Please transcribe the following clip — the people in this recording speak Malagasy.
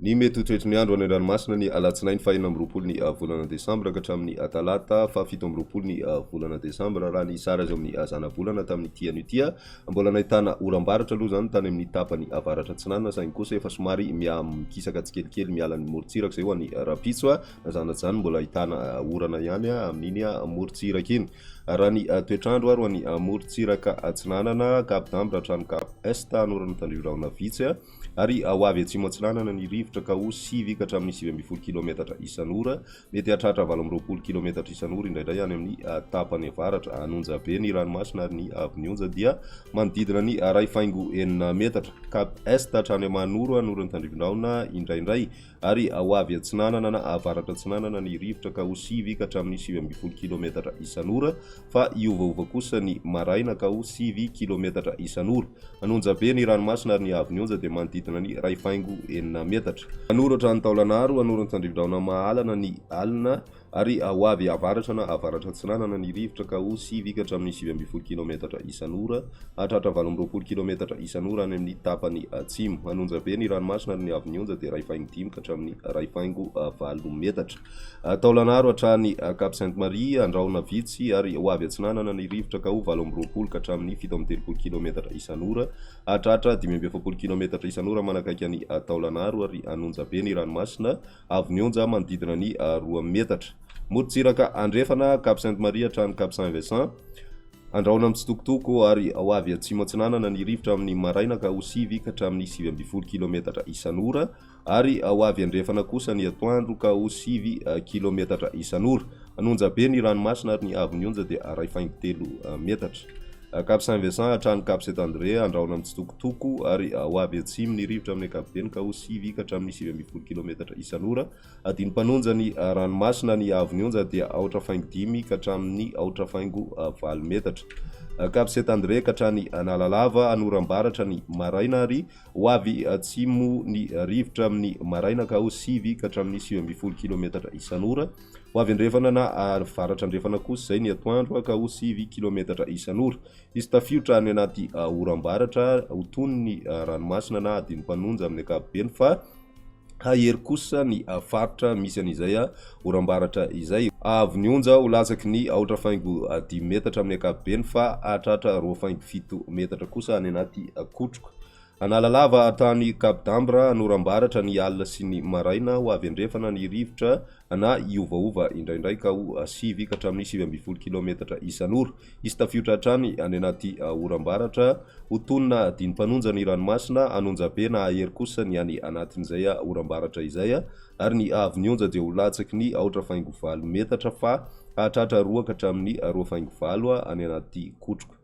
Ny mety toetry ny andro any an-dranomasina ny alatsinainy fahina amby roapolo ny volana desambra ka hatramin'ny talata fahafito amby roapolo ny volana desambra raha ny sara azy amin'ny zanabolana tamin'ny tia tia mbola nahitana oram-baratra aloha zany tany amin'ny tapany avaratra atsinanana saingy kosa efa somary mikisaka tsikelikely miala ny morontsiraka zay ho an'ny rapitso nazanaty zany mbola ahitana orana ihany amin'iny morontsiraka iny raha ny toetrandro ary ho an'ny morontsiraka atsinanana Cap d'Ambre hatrany Cap Est anorana tandrivonahona vitsy ary ho avy atsimo atsinanana ny rivotra ka ho 7 ka hatramin'ny 9 kilometatra isan'ora mety hatratra 20 kilometatra isan'ora indraindray any amin'ny tapany avaratra anonja be ny ranomasina ary ny avin'onja dia manodidina ny ray faingo 9 metatra Cap Est hatrany Manoro anorana tandrivonahona indraindray ary ho avy atsinanana na avaratra atsinanana ny rivotra ka ho 7 ka hatramin'ny 9 kilometatra isan'ora fa iovaova kosa ny maraina ka ho 7 kilometatra isan'ora anonja be ny ranomasina ary ny avin'onja dia manodidina ny ray faingo 9 metatra anoratra ny taolanaro anorana tandrivonahona mahalana ny alina ary ho avy avaratra na avaratra atsinanana ny rivotra ka ho 7 ka hatramin'ny 9 kilometatra isan'ora hatratra 20 kilometatra isan'ora any amin'ny tapany atsimo anonja be ny ranomasina ary ny avin'onja dia ray faingo 5 ka hatramin'ny ray faingo 9 metatra taolanaro hatrany Cap Sainte-Marie andrahona vitsy ary ho avy atsinanana ny rivotra ka ho 20 ka hatramin'ny 17 kilometatra isan'ora hatratra 17 kilometatra isan'ora manakaiky ny taolanaro ary anonja be ny ranomasina avin'onja manodidina ny 2 metatra morontsiraka andrefana Cap Sainte-Marie hatrany Cap Saint-Vincent andrahona amin'ny tsitokotoko ary ho avy atsimo atsinanana ny rivotra amin'ny maraina ka ho 7 ka hatramin'ny 9 kilometatra isan'ora ary ho avy andrefana kosa ny atoandro ka ho 7 kilometatra isan'ora anonja be ny ranomasina ary ny avin'onja dia ray faingo 3 metatra Cap Saint-Vincent hatrany Cap Saint-André andrahona amin'ny tsitokotoko ary ho avy atsimo ny rivotra amin'ny ankapobeny ka ho 7 ka hatramin'ny 9 kilometatra isan'ora adiny mpanonja ny ranomasina ny avin'onja dia aotra faingo 5 ka hatramin'ny aotra faingo 4 metatra Cap Saint-André ka hatrany Analalava anoram-baratra ny maraina ary ho avy atsimo ny rivotra amin'ny maraina ka ho 7 ka hatramin'ny 9 kilometatra isan'ora ho avy andrefana na avaratra andrefana kosa zay ny atoandro ka ho 7 kilometatra isan'ora izy tafiotra any anaty oram-baratra ho tony ny ranomasina na adiny mpanonja amin'ny ankapobeny fa hahery kosa ny faritra misy an'izay oram-baratra izay avin'onja ho latsaky ny aotra faingo 10 metatra amin'ny ankapobeny fa hatratra 2.7 metatra kosa any anaty kotroka Analalava tany Cap d'Ambre anoram-baratra ny alina sy ny maraina ho avy andrefana ny rivotra na iovaova indraindray ka ho 7 ka hatramin'ny 9 kilometatra isan'ora izy tafiotra hatrany any anaty oram-baratra ho tonina adiny mpanonja ny ranomasina anonja be na hahery kosa ny any anatin'izay oram-baratra izay ary ny avin'onja dia ho latsaky ny aotra faingo 4 metatra fa hatratra 2 ka hatramin'ny 2.4 any anaty kotroka